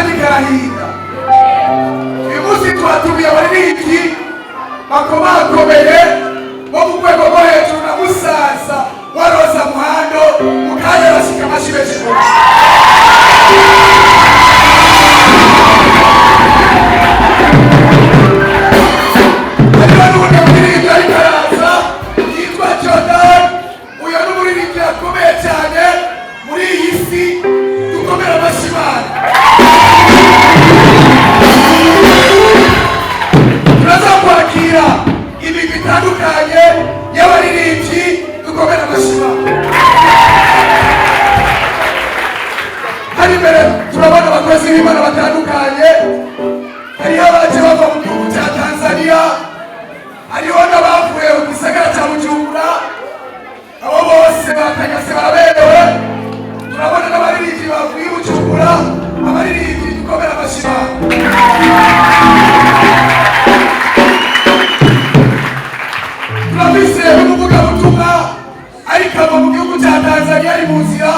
kandi karahinda. Uyu munsi twatumiye abaririmbyi bakomakomeye bo mu rwego rwo hejuru na musaza wa Roza Muhando mu kanya bashika amashyi benshi rwose. Hariho n'ubundi muririmbyi ariko araza yitwa Jordan. Uyu ni umuririmbyi akomeye cyane muri iyi si, dukomere amashyi Imana. Turaza kwakira ibintu bitandukanye y'abaririmbyi, dukomere amashyi Imana. Hari imbere turabona abakozi b'Imana batandukanye, hariho abaje bava mu gihugu cya Tanzania, hariho n'abavuye mu gisagara cya Bujumbura. Abo bose batanyase baraberewe. Turabona n'abaririmbyi bavuye i Bujumbura, abaririmbyi dukomere amashyi Imana. Turabise n'umuvugabutumwa ariko ava mu gihugu cya Tanzania ari mu nzira,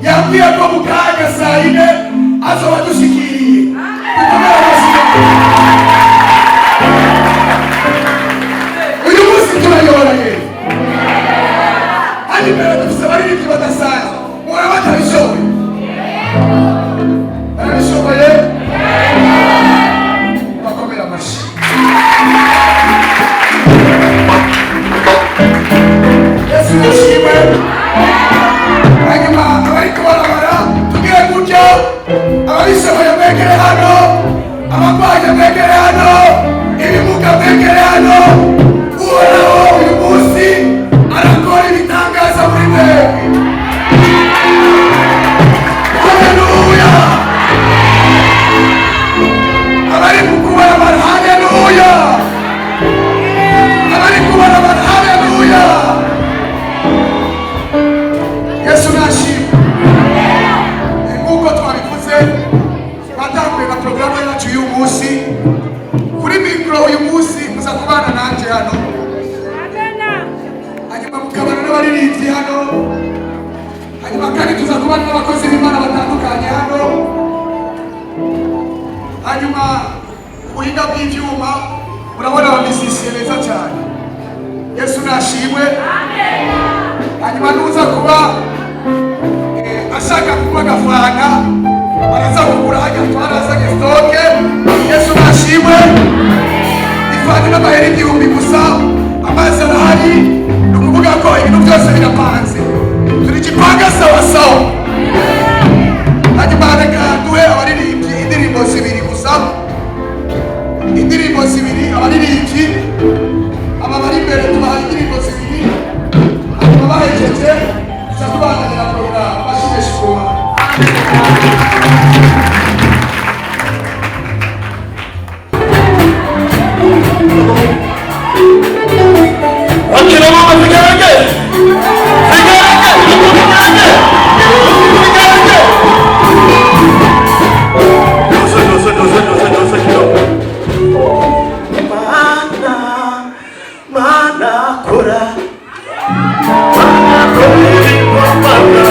yambwiye ko mu kanya saa 4 azoba dushikiriye. Dukomere amashyi Imana. Uyu munsi turayoranye. Hadi mbere dufise abaririmbyi badasanzwe. Mura batabishoboye. Barabishoboye? Bakomere amashyi. Yesu yashimwe. Hanyuma abariko barabara tugire gutyo, ababishoboye mwegere hano, abagwaye mwegere hano, ibimuga mwegere hano. Uhoraho uyu munsi arakora ibitangaza muri mwebwe. Haleluya. Abari kubarabara haleluya. Abari kubarabara haleluya. Yesu nashimwe. Nk'uko twabivuze batanguye na porogaramu yacu y'uyu munsi, kuri mikoro uyu munsi muza kubana nanje hano, hanyuma mukabana n'abaririmbyi hano, hanyuma kandi tuza kubana n'abakozi b'Imana batandukanye hano, hanyuma ubuhinga bw'ivyuma murabona abamisisiye beza cyane. Yesu nashimwe. Hanyuma nuza kuba ashaka kuba gafana araza kugura hajya twarazanye stoke. Yesu nashimwe. Ifani n'amahera 1000 gusa, amazi arahari, ni ukuvuga ko ibintu byose birapanze, turi kipanga sawa sawa. Hanyuma reka duhe abaririmbyi indirimbo 2 gusa, indirimbo 2 abaririmbyi. Aba bari imbere tubaha indirimbo 2, hanyuma bahejeje tuza tubananira porogaramu. Bashimeshi kuba wakina mama zigarage mana kora ibintu mana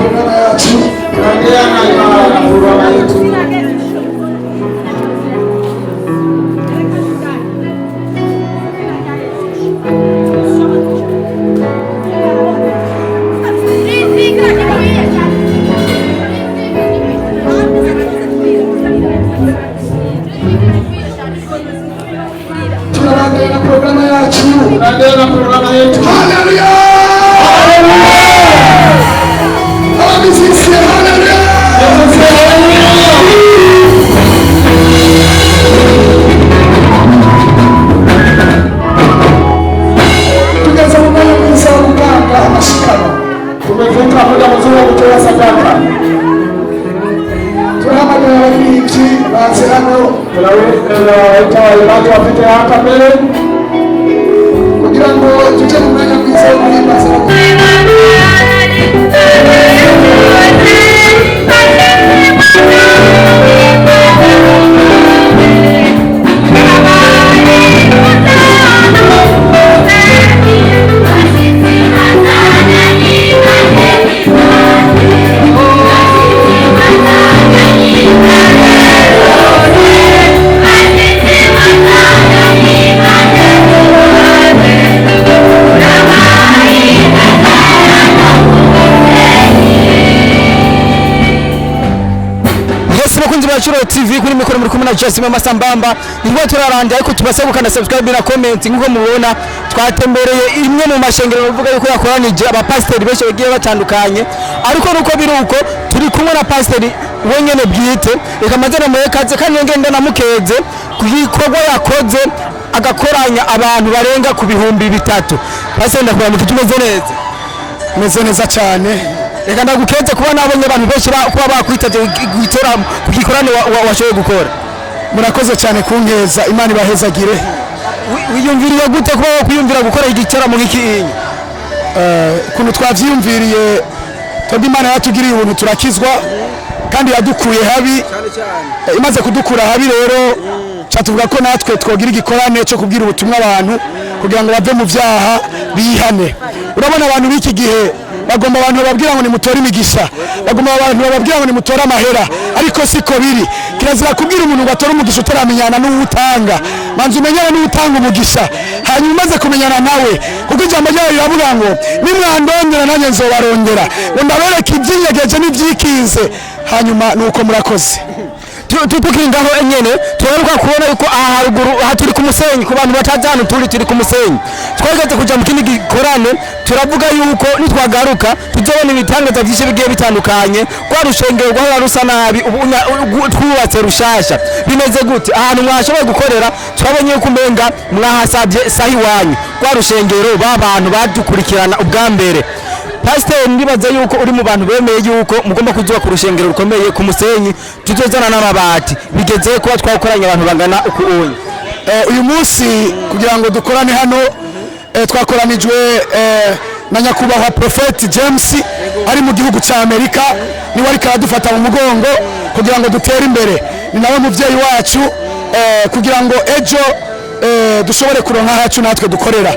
programa yacu. Tunaendelea na programa yetu. Tunaendelea na programa yacu. Tunaendelea na programa yetu. Haleluya! Abamisisi, haleluya! Tugeze mu mwanya mwiza wo gutanga amashikano. Tumefika muda mzuri wa kutoa sadaka. Turahamagara abaririmbyi baze hano Tunawaita waimbaji wapite hapa mbele kugira ngo tujye mu mwanya mwiza wo guhimbaza Chiro TV kuri mikoro muri kumwe na Jesse Mama Sambamba nibwo turaranje ariko tubasaba gukanda subscribe na comment nkuko mubona twatembereye imwe mu mashengero bavuga yuko yakoranije abapasiteri benshi bagiye batandukanye ariko nuko biruko turi kumwe na pasiteri wenyene bwite ikamazana mu kaze kandi ngenda namukeze kugikorwa yakoze agakoranya abantu barenga ku bihumbi 3 pasiteri ndakubona tumeze neza meze neza cyane. Reka ndagukeze kuba nabonye abantu benshi kuba bakwitaje gutora kugikorane washoboye gukora. Murakoze cyane kunkeza, Imana ibahezagire. Wiyumviriye gute kuba kwiyumvira gukora igitaramo nk'iki? Kuntu twavyiyumviriye twebwe Imana yatugiriye ubuntu turakizwa kandi yadukuye habi. Imaze kudukura habi rero cyatuvuga ko natwe twogira igikorane cyo kubwira ubutumwa abantu kugira ngo bave mu vyaha bihane. Urabona abantu b'iki gihe bagomba abantu bababwira ngo ni mutore imigisha, bagomba abantu bababwira ngo ni mutore amahera, ariko siko biri. Kirazira kubwira umuntu ngo atore umugisha utaramenyana n'uwutanga. Manzi umenyana n'uwutanga umugisha hanyuma umaze kumenyana nawe, kuko ijambo ryawe riravuga ngo nimwandondera nanjye nzobarondera, ngo ndabereke ibyinyegeje n'ibyikize, hanyuma nuko murakoze. Tutukingaho enyene turaruka kubona yuko aha haruguru haturi ku musenyi ku bantu batazana turi ku musenyi twageze kuja mu kindi gikorane turavuga yuko nitwagaruka tuzobona ibitangaza byinshi bigiye bitandukanye kwa rushengero rwa rusa nabi twubatse rushasha bimeze gute ahantu mwashoboye gukorera twabonye yuko umenga mwahasabye sahi wanyu kwa rushengero babantu badukurikirana ubwa mbere. Pastor ndibaza yuko uri mu bantu bemeye yuko mugomba kuzuba ku rushengero rukomeye ku musenyi tuzozana n'amabati bigeze kuba twakoranye abantu bangana uko onye. Uyu munsi kugira ngo dukorane hano twakoranijwe na nyakubahwa Prophet James ari mu gihugu cya Amerika, ni wari karadufata mu mugongo kugira ngo dutere imbere, ni nawe muvyeyi wacu kugira ngo ejo dushobore kuronka hacu natwe dukorera.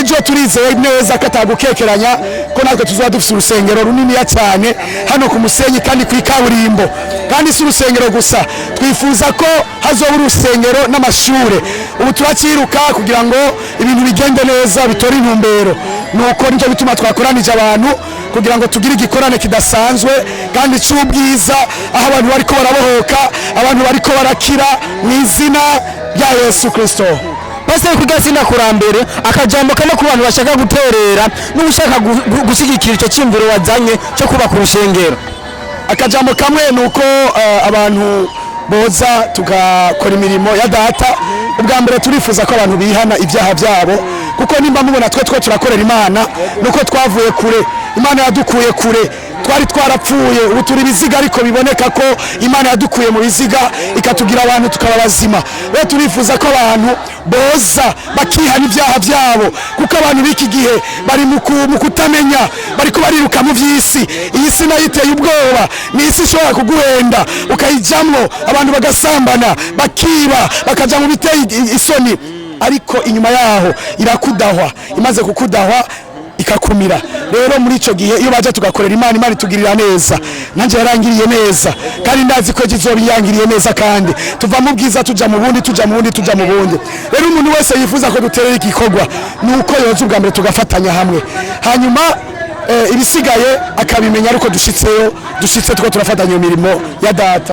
Ejo turizeye neza ko atagukekeranya ko natwe tuzoba dufite urusengero runini cyane hano ku musenyi kandi ku ikaburimbo, kandi si urusengero gusa, twifuza ko hazoba urusengero n'amashure. Ubu turakiruka kugira ngo ibintu bigende neza bitora intumbero, nuko nicyo bituma twakoranije abantu kugira ngo tugire igikorane kidasanzwe kandi cy'ubwiza, aho abantu bariko barabohoka, abantu bariko barakira mu izina rya Yesu Kristo. Pastor kugasina kurambere akajambo kane ku bantu bashaka guterera n'ushaka gusigikira icyo cyimviro wazanye cyo kuba ku rushengero. Akajambo kamwe nuko abantu boza tugakora imirimo ya data. Ubwa mbere turifuza ko abantu bihana ibyaha byabo, kuko nimba mubona twe turakorera Imana nuko twavuye kure, Imana yadukuye kure, twari twarapfuye ubu turi biziga, ariko biboneka ko Imana yadukuye mu biziga ikatugira abantu tukaba bazima. Rero turifuza ko abantu boza bakihana ibyaha byabo, kuko abantu b'iki gihe bari mu kutamenya, bariko bariruka mu vy'isi. Iyi si nayo iteye ubwoba, ni isi ishobora kuguhenda ukayijamwo, abantu bagasambana, bakiba, bakaja mu biteye isoni, ariko inyuma yaho irakudahwa. Imaze kukudahwa ikakumira. rero muri ico gihe iyo baje tugakorera Imana itugirira neza nanje yarangiriye neza kandi ndazi ko kizobiyangiriye neza kandi tuva mu bwiza tuja mu bundi rero umuntu wese yifuza ko duterera igikorwa nuko yoza ubwa mbere tugafatanya hamwe hanyuma ibisigaye akabimenya ariko dushitse two turafatanya imirimo ya data.